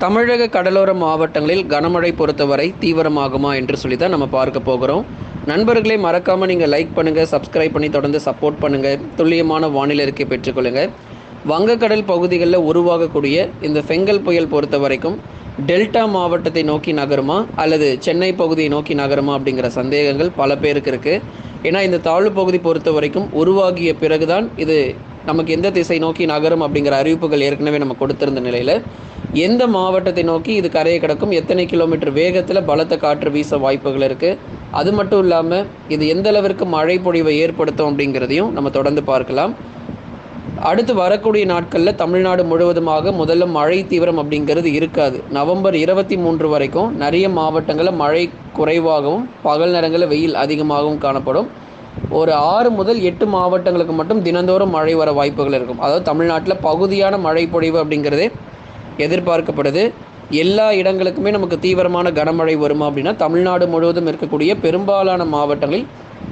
தமிழக கடலோர மாவட்டங்களில் கனமழை பொறுத்தவரை தீவிரமாகுமா என்று சொல்லி தான் நம்ம பார்க்க போகிறோம். நண்பர்களே, மறக்காமல் நீங்கள் லைக் பண்ணுங்கள், சப்ஸ்கிரைப் பண்ணி தொடர்ந்து சப்போர்ட் பண்ணுங்கள். துல்லியமான வானிலை அறிக்கை பெற்றுக்கொள்ளுங்கள். வங்கக்கடல் பகுதிகளில் உருவாகக்கூடிய இந்த ஃபெங்கல் புயல் பொறுத்த வரைக்கும் டெல்டா மாவட்டத்தை நோக்கி நகருமா அல்லது சென்னை பகுதியை நோக்கி நகருமா அப்படிங்கிற சந்தேகங்கள் பல பேருக்கு இருக்குது. ஏன்னா இந்த தாழ்வு பகுதி பொறுத்த வரைக்கும் உருவாகிய பிறகுதான் இது நமக்கு எந்த திசை நோக்கி நகரும் அப்படிங்கிற அறிவிப்புகள் ஏற்கனவே நம்ம கொடுத்திருந்த நிலையில் எந்த மாவட்டத்தை நோக்கி இது கரையை கிடக்கும், எத்தனை கிலோமீட்டர் வேகத்தில் பலத்த காற்று வீச வாய்ப்புகள் இருக்குது, அது மட்டும் இல்லாமல் இது எந்த அளவிற்கு மழை பொழிவை ஏற்படுத்தும் அப்படிங்கிறதையும் நம்ம தொடர்ந்து பார்க்கலாம். அடுத்து வரக்கூடிய நாட்களில் தமிழ்நாடு முழுவதுமாக முதல்ல மழை தீவிரம் அப்படிங்கிறது இருக்காது. நவம்பர் 23 வரைக்கும் நிறைய மாவட்டங்களில் மழை குறைவாகவும் பகல் நேரங்களில் வெயில் அதிகமாகவும் காணப்படும். ஒரு 6 முதல் 8 மாவட்டங்களுக்கு மட்டும் தினந்தோறும் மழை வர வாய்ப்புகள் இருக்கும். அதாவது தமிழ்நாட்டில் பகுதியான மழை பொழிவு அப்படிங்கிறதே எதிர்பார்க்கப்படுது. எல்லா இடங்களுக்குமே நமக்கு தீவிரமான கனமழை வருமா அப்படின்னா தமிழ்நாடு முழுவதும் இருக்கக்கூடிய பெரும்பாலான மாவட்டங்களில்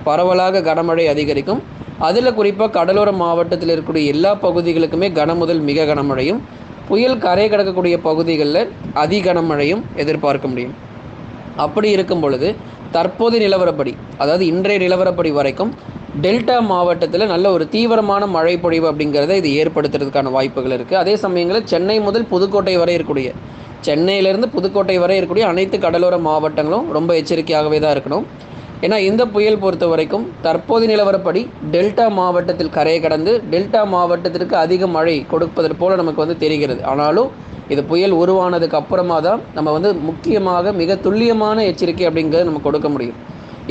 பரவலாக கனமழை அதிகரிக்கும். அதில் குறிப்பாக கடலோர மாவட்டத்தில் இருக்கக்கூடிய எல்லா பகுதிகளுக்குமே முதல் மிக கனமழையும், புயல் கரை கடக்கக்கூடிய பகுதிகளில் அதி கனமழையும் எதிர்பார்க்க முடியும். அப்படி இருக்கும் பொழுது தற்போதைய நிலவரப்படி, அதாவது இன்றைய நிலவரப்படி வரைக்கும் டெல்டா மாவட்டத்தில் நல்ல ஒரு தீவிரமான மழை பொழிவு அப்படிங்கிறத இது ஏற்படுத்துறதுக்கான வாய்ப்புகள் இருக்குது. அதே சமயங்களில் சென்னை முதல் புதுக்கோட்டை வரை இருக்கக்கூடிய, சென்னையிலேருந்து புதுக்கோட்டை வரை இருக்கக்கூடிய அனைத்து கடலோர மாவட்டங்களும் ரொம்ப எச்சரிக்கையாகவே தான் இருக்கணும். ஏன்னா இந்த புயல் பொறுத்த வரைக்கும் தற்போதைய நிலவரப்படி டெல்டா மாவட்டத்தில் கரையை கடந்து டெல்டா மாவட்டத்திற்கு அதிக மழை கொடுப்பது போல் நமக்கு தெரிகிறது. ஆனாலும் இது புயல் உருவானதுக்கு அப்புறமா தான் நம்ம முக்கியமாக மிக துல்லியமான எச்சரிக்கை அப்படிங்கிறத நம்ம கொடுக்க முடியும்.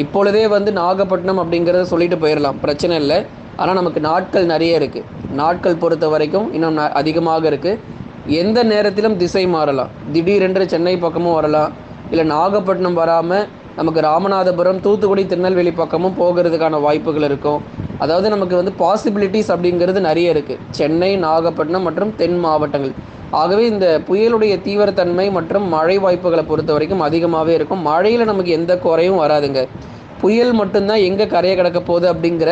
இப்பொழுதே நாகப்பட்டினம் அப்படிங்கிறத சொல்லிட்டு போயிடலாம், பிரச்சனை இல்லை. ஆனால் நமக்கு நாட்கள் நிறைய இருக்குது. நாட்கள் பொறுத்த வரைக்கும் இன்னும் அதிகமாக இருக்குது. எந்த நேரத்திலும் திசை மாறலாம். திடீரென்று சென்னை பக்கமும் வரலாம், இல்லை நாகப்பட்டினம் வராமல் நமக்கு ராமநாதபுரம், தூத்துக்குடி, திருநெல்வேலி பக்கமும் போகிறதுக்கான வாய்ப்புகள் இருக்கும். அதாவது நமக்கு பாசிபிலிட்டிஸ் அப்படிங்கிறது நிறைய இருக்குது, சென்னை, நாகப்பட்டினம் மற்றும் தென் மாவட்டங்கள். ஆகவே இந்த புயலுடைய தீவிரத்தன்மை மற்றும் மழை வாய்ப்புகளை பொறுத்த வரைக்கும் அதிகமாகவே இருக்கும். மழையில் நமக்கு எந்த குறையும் வராதுங்க. புயல் மட்டும்தான் எங்கே கரையை கிடக்க போகுது அப்படிங்கிற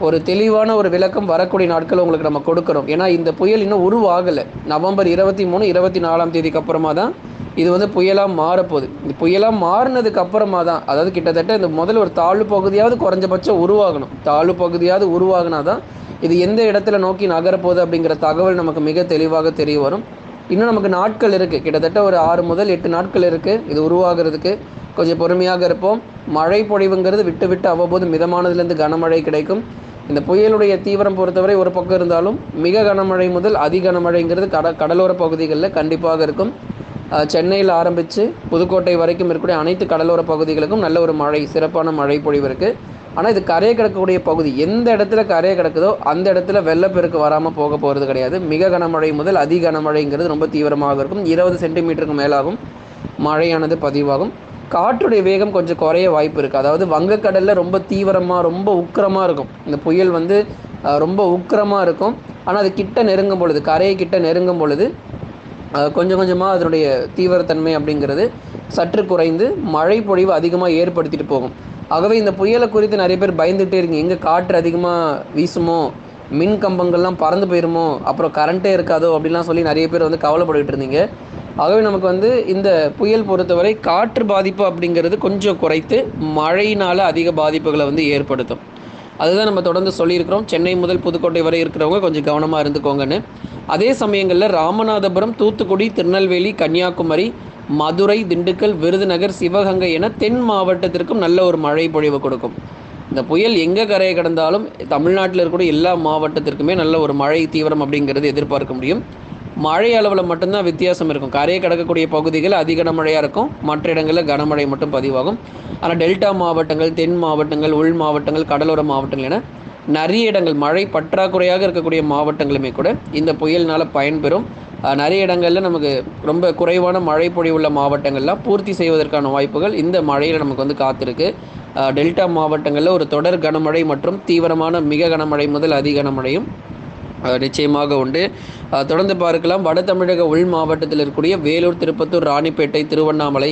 ஒரு தெளிவான ஒரு விளக்கம் வரக்கூடிய நாட்கள் உங்களுக்கு நம்ம கொடுக்குறோம். ஏன்னா இந்த புயல் இன்னும் உருவாகலை. நவம்பர் 23, 24ஆம் தேதிக்கு அப்புறமா தான் இது புயலாக மாறப்போகுது. இந்த புயலாக மாறினதுக்கு அப்புறமா தான், அதாவது கிட்டத்தட்ட இந்த முதல்ல ஒரு தாழ்வு பகுதியாவது குறைஞ்சபட்சம் உருவாகணும். தாழ்வு பகுதியாவது உருவாகினா தான் இது எந்த இடத்துல நோக்கி நகரப்போகுது அப்படிங்கிற தகவல் நமக்கு மிக தெளிவாக தெரிய வரும். இன்னும் நமக்கு நாட்கள் இருக்குது, கிட்டத்தட்ட ஒரு 6 முதல் 8 நாட்கள் இருக்குது இது உருவாகிறதுக்கு. கொஞ்சம் பொறுமையாக இருப்போம். மழை பொழிவுங்கிறது விட்டு விட்டு அவ்வப்போது மிதமானதுலேருந்து கனமழை கிடைக்கும். இந்த புயலுடைய தீவிரம் பொறுத்தவரை ஒரு பக்கம் இருந்தாலும் மிக கனமழை முதல் அதி கனமழைங்கிறது கடலோர பகுதிகளில் கண்டிப்பாக இருக்கும். சென்னையில் ஆரம்பித்து புதுக்கோட்டை வரைக்கும் இருக்கக்கூடிய அனைத்து கடலோர பகுதிகளுக்கும் நல்ல ஒரு மழை, சிறப்பான மழை பொழிவு இருக்குது. ஆனால் இது கரையை கிடக்கக்கூடிய பகுதி, எந்த இடத்துல கரையை கிடக்குதோ அந்த இடத்துல வெள்ளப்பெருக்கு வராமல் போக போகிறது கிடையாது. மிக கனமழை முதல் அதி கனமழைங்கிறது ரொம்ப தீவிரமாக இருக்கும். 20 சென்டிமீட்டருக்கு மேலாகும் மழையானது பதிவாகும். காற்றுடைய வேகம் கொஞ்சம் குறைய வாய்ப்பு இருக்குது. அதாவது வங்கக்கடலில் ரொம்ப தீவிரமாக, ரொம்ப உக்கிரமாக இருக்கும் இந்த புயல். ரொம்ப உக்கிரமாக இருக்கும். ஆனால் அது கிட்ட நெருங்கும் பொழுது, கரையை கிட்ட நெருங்கும் பொழுது கொஞ்சம் கொஞ்சமாக அதனுடைய தீவிரத்தன்மை அப்படிங்கிறது சற்று குறைந்து மழை பொழிவு அதிகமாக ஏற்படுத்திட்டு போகும். ஆகவே இந்த புயலை குறித்து நிறைய பேர் பயந்துகிட்டே இருக்கீங்க. எங்கே காற்று அதிகமாக வீசுமோ, மின் கம்பங்கள்லாம் பறந்து போயிருமோ, அப்புறம் கரண்ட்டே இருக்காதோ அப்படின்லாம் சொல்லி நிறைய பேர் கவலைப்பட்டுக்கிட்டு இருந்தீங்க. ஆகவே நமக்கு இந்த புயல் பொறுத்தவரை காற்று பாதிப்பு அப்படிங்கிறது கொஞ்சம் குறைத்து மழையினால் அதிக பாதிப்புகளை ஏற்படுத்தும். அதுதான் நம்ம தொடர்ந்து சொல்லியிருக்கிறோம். சென்னை முதல் புதுக்கோட்டை வரை இருக்கிறவங்க கொஞ்சம் கவனமாக இருந்துக்கோங்கன்னு. அதே சமயங்களில் ராமநாதபுரம், தூத்துக்குடி, திருநெல்வேலி, கன்னியாகுமரி, மதுரை, திண்டுக்கல், விருதுநகர், சிவகங்கை என தென் மாவட்டத்திற்கும் நல்ல ஒரு மழை பொழிவு கொடுக்கும். இந்த புயல் எங்கே கரையை கடந்தாலும் தமிழ்நாட்டில் இருக்கக்கூடிய எல்லா மாவட்டத்திற்குமே நல்ல ஒரு மழை தீவிரம் அப்படிங்கிறது எதிர்பார்க்க முடியும். மழை அளவில் மட்டும்தான் வித்தியாசம் இருக்கும். கரையை கடக்கக்கூடிய பகுதிகள் அதிக கனமழையாக இருக்கும், மற்ற இடங்களில் கனமழை மட்டும் பதிவாகும். ஆனால் டெல்டா மாவட்டங்கள், தென் மாவட்டங்கள், உள் மாவட்டங்கள், கடலோர மாவட்டங்கள் என நிறைய இடங்கள் மழை பற்றாக்குறையாக இருக்கக்கூடிய மாவட்டங்களுமே கூட இந்த புயலினால் பயன்பெறும். நிறைய இடங்களில் நமக்கு ரொம்ப குறைவான மழை பொழிவுள்ள மாவட்டங்கள்லாம் பூர்த்தி செய்வதற்கான வாய்ப்புகள் இந்த மழையில் நமக்கு காத்திருக்கு. டெல்டா மாவட்டங்களில் ஒரு தொடர் கனமழை மற்றும் தீவிரமான மிக கனமழை முதல் அதி கனமழையும் நிச்சயமாக உண்டு. தொடர்ந்து பார்க்கலாம். வட தமிழக உள் மாவட்டத்தில் இருக்கக்கூடிய வேலூர், திருப்பத்தூர், ராணிப்பேட்டை, திருவண்ணாமலை,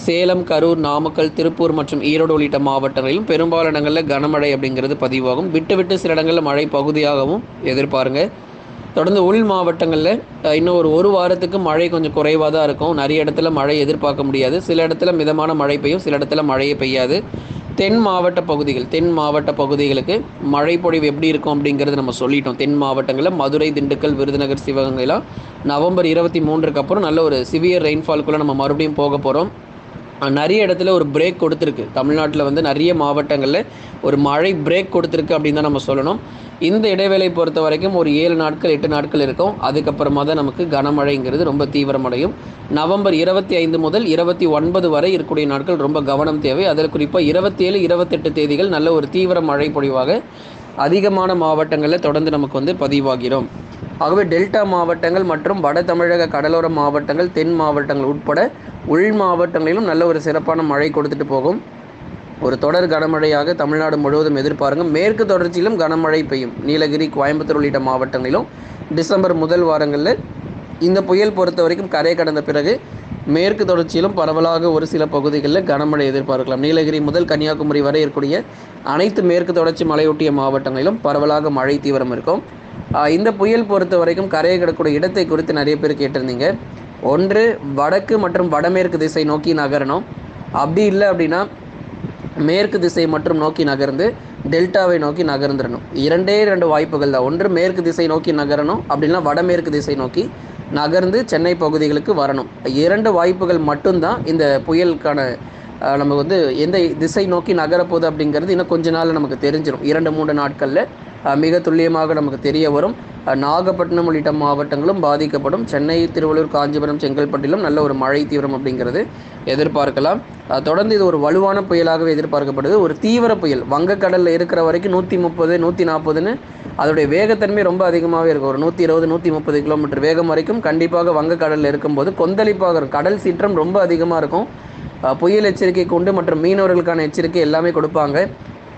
சேலம், கரூர், நாமக்கல், திருப்பூர் மற்றும் ஈரோடு உள்ளிட்ட மாவட்டங்களிலும் பெரும்பாலான இடங்களில் கனமழை அப்படிங்கிறது பதிவாகும். விட்டு விட்டு சில இடங்களில் மழை பகுதியாகவும் எதிர்பாருங்க. தொடர்ந்து உள் மாவட்டங்களில் இன்னும் ஒரு வாரத்துக்கு மழை கொஞ்சம் குறைவாக தான் இருக்கும். நிறைய இடத்துல மழை எதிர்பார்க்க முடியாது. சில இடத்துல மிதமான மழை பெய்யும், சில இடத்துல மழையே பெய்யாது. தென் மாவட்ட பகுதிகளுக்கு மழை பொழிவு எப்படி இருக்கும் அப்படிங்கிறது நம்ம சொல்லிட்டோம். தென் மாவட்டங்களில் மதுரை, திண்டுக்கல், விருதுநகர், சிவகங்கைலாம் நவம்பர் 23க்கு அப்புறம் நல்ல ஒரு சிவியர் ரெயின்ஃபால்குள்ளே நம்ம மறுபடியும் போக போகிறோம். நிறைய இடத்துல ஒரு பிரேக் கொடுத்துருக்கு. தமிழ்நாட்டில் வந்து நிறைய மாவட்டங்களில் ஒரு மழை பிரேக் கொடுத்துருக்கு அப்படின்னு தான் நம்ம சொல்லணும். இந்த இடைவேளை பொறுத்த வரைக்கும் ஒரு 7 நாட்கள் 8 நாட்கள் இருக்கும். அதுக்கப்புறமா தான் நமக்கு கனமழைங்கிறது ரொம்ப தீவிரமடையும். நவம்பர் 25 முதல் 29 வரை இருக்கக்கூடிய நாட்கள் ரொம்ப கவனம் தேவை. அதில் குறிப்பாக 27, 28 தேதிகள் நல்ல ஒரு தீவிர மழை பொழிவாக அதிகமான மாவட்டங்களில் தொடர்ந்து நமக்கு வந்து பதிவாகிறோம். ஆகவே டெல்டா மாவட்டங்கள் மற்றும் வட தமிழக கடலோர மாவட்டங்கள், தென் மாவட்டங்கள் உட்பட உள் மாவட்டங்களிலும் நல்ல ஒரு சிறப்பான மழை கொடுத்துட்டு போகும். ஒரு தொடர் கனமழையாக தமிழ்நாடு முழுவதும் எதிர்பாருங்க. மேற்கு தொடர்ச்சியிலும் கனமழை பெய்யும். நீலகிரி, கோயம்புத்தூர் உள்ளிட்ட மாவட்டங்களிலும் டிசம்பர் முதல் வாரங்களில் இந்த புயல் பொறுத்த வரைக்கும் கரை கடந்த பிறகு மேற்கு தொடர்ச்சியிலும் பரவலாக ஒரு சில பகுதிகளில் கனமழை எதிர்பார்க்கலாம். நீலகிரி முதல் கன்னியாகுமரி வரை இருக்கக்கூடிய அனைத்து மேற்கு தொடர்ச்சி மலையொட்டிய மாவட்டங்களிலும் பரவலாக மழை தீவிரம் இருக்கும். இந்த புயல் பொறுத்த வரைக்கும் கரையை கிடக்கூடிய இடத்தை குறித்து நிறைய பேர் கேட்டிருந்தீங்க. ஒன்று வடக்கு மற்றும் வடமேற்கு திசை நோக்கி நகரணும். அப்படி இல்லை அப்படின்னா மேற்கு திசை மற்றும் நோக்கி நகர்ந்து டெல்டாவை நோக்கி நகர்ந்துடணும். 2 வாய்ப்புகள் தான். ஒன்று மேற்கு திசை நோக்கி நகரணும், அப்படின்னா வடமேற்கு திசை நோக்கி நகர்ந்து சென்னை பகுதிகளுக்கு வரணும். 2 வாய்ப்புகள் மட்டும்தான் இந்த புயலுக்கான. நம்ம வந்து எந்த திசை நோக்கி நகரப்போகுது அப்படிங்கிறது இன்னும் கொஞ்ச நாள் நமக்கு தெரிஞ்சிடும். 2-3 நாட்களில் மிக துல்லியமாக நமக்கு தெரிய வரும். நாகப்பட்டினம் உள்ளிட்ட மாவட்டங்களும் பாதிக்கப்படும். சென்னை, திருவள்ளூர், காஞ்சிபுரம், செங்கல்பட்டிலும் நல்ல ஒரு மழை தீவிரம் அப்படிங்கிறது எதிர்பார்க்கலாம். தொடர்ந்து இது ஒரு வலுவான புயலாகவே எதிர்பார்க்கப்படுது. ஒரு தீவிர புயல் வங்கக்கடலில் இருக்கிற வரைக்கும் 130, 140ன்னு அதோடைய வேகத்தன்மை ரொம்ப அதிகமாகவே இருக்கும். ஒரு 120, 130 கிலோமீட்டர் வேகம் வரைக்கும் கண்டிப்பாக வங்கக்கடலில் இருக்கும்போது கொந்தளிப்பாக இருக்கும். கடல் சீற்றம் ரொம்ப அதிகமாக இருக்கும். புயல் எச்சரிக்கை கொண்டு மற்றும் மீனவர்களுக்கான எச்சரிக்கை எல்லாமே கொடுப்பாங்க.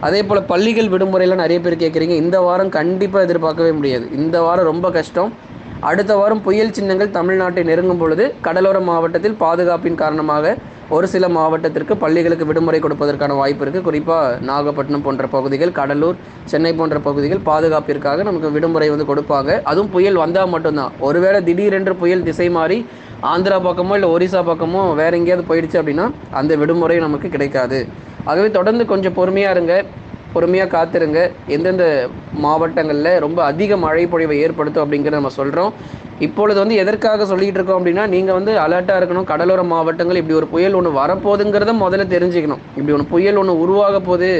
அதே போல் பள்ளிகள் விடுமுறையில் நிறைய பேர் கேட்குறீங்க. இந்த வாரம் கண்டிப்பாக எதிர்பார்க்கவே முடியாது. இந்த வாரம் ரொம்ப கஷ்டம். அடுத்த வாரம் புயல் சின்னங்கள் தமிழ்நாட்டை நெருங்கும் பொழுது கடலோர மாவட்டத்தில் பாதுகாப்பின் காரணமாக ஒரு சில மாவட்டத்திற்கு பள்ளிகளுக்கு விடுமுறை கொடுப்பதற்கான வாய்ப்பு இருக்குது. குறிப்பாக நாகப்பட்டினம் போன்ற பகுதிகள், கடலூர், சென்னை போன்ற பகுதிகள் பாதுகாப்பிற்காக நமக்கு விடுமுறை வந்து கொடுப்பாங்க. அதுவும் புயல் வந்தால் மட்டும்தான். ஒருவேளை திடீரென்று புயல் திசை மாறி ஆந்திரா பக்கமோ இல்லை ஒரிசா பக்கமோ வேறு எங்கேயாவது போயிடுச்சு அப்படின்னா அந்த விடுமுறை நமக்கு கிடைக்காது. ஆகவே தொடர்ந்து கொஞ்சம் பொறுமையாக இருங்க, பொறுமையாக காத்திருங்க. எந்தெந்த மாவட்டங்களில் ரொம்ப அதிக மழை பொழிவை ஏற்படுத்தும் அப்படிங்கிறத நம்ம சொல்கிறோம். இப்பொழுது வந்து எதற்காக சொல்லிகிட்டு இருக்கோம் அப்படின்னா, நீங்கள் வந்து அலர்ட்டாக இருக்கணும். கடலோர மாவட்டங்கள் இப்படி ஒரு புயல் ஒன்று வரப்போகுதுங்கிறத முதல்ல தெரிஞ்சுக்கணும். இப்படி ஒன்று புயல் ஒன்று உருவாக போகுது,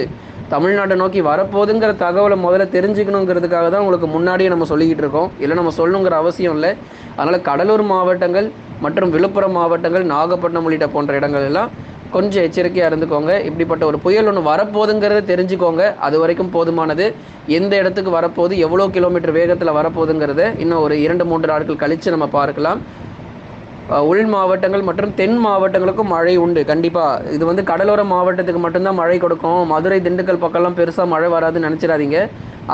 தமிழ்நாட்டை நோக்கி வரப்போகுதுங்கிற தகவலை முதல்ல தெரிஞ்சுக்கணுங்கிறதுக்காக தான் உங்களுக்கு முன்னாடியே நம்ம சொல்லிக்கிட்டு இருக்கோம். இல்லை நம்ம சொல்லணுங்கிற அவசியம் இல்லை. அதனால் கடலூர் மாவட்டங்கள் மற்றும் விழுப்புரம் மாவட்டங்கள், நாகப்பட்டினம் உள்ளிட்ட போன்ற இடங்கள் எல்லாம் கொஞ்சம் எச்சரிக்கையாக இருந்துக்கோங்க. இப்படிப்பட்ட ஒரு புயல் ஒன்று வரப்போகுதுங்கிறத தெரிஞ்சுக்கோங்க. அது வரைக்கும் போதுமானது. எந்த இடத்துக்கு வரப்போகுது, எவ்வளோ கிலோமீட்டர் வேகத்தில் வரப்போகுதுங்கிறத இன்னும் ஒரு 2-3 நாட்கள் கழித்து நம்ம பார்க்கலாம். உள் மாவட்டங்கள் மற்றும் தென் மாவட்டங்களுக்கும் மழை உண்டு கண்டிப்பாக. இது வந்து கடலோர மாவட்டத்துக்கு மட்டும்தான் மழை கொடுக்கும். மதுரை, திண்டுக்கல் பக்கம்லாம் பெருசாக மழை வராதுன்னு நினச்சிடாதீங்க.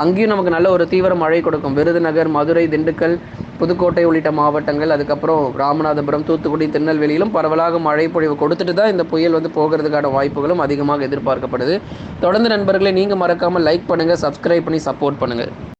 அங்கேயும் நமக்கு நல்ல ஒரு தீவிர மழை கொடுக்கும். விருதுநகர், மதுரை, திண்டுக்கல், புதுக்கோட்டை உள்ளிட்ட மாவட்டங்கள், அதுக்கப்புறம் ராமநாதபுரம், தூத்துக்குடி, திருநெல்வேலியிலும் பரவலாக மழை பொழிவு கொடுத்துட்டு தான் இந்த புயல் வந்து போகிறதுக்கான வாய்ப்புகளும் அதிகமாக எதிர்பார்க்கப்படுது. தொடர்ந்து நண்பர்களே, நீங்கள் மறக்காமல் லைக் பண்ணுங்கள், சப்ஸ்கிரைப் பண்ணி சப்போர்ட் பண்ணுங்கள்.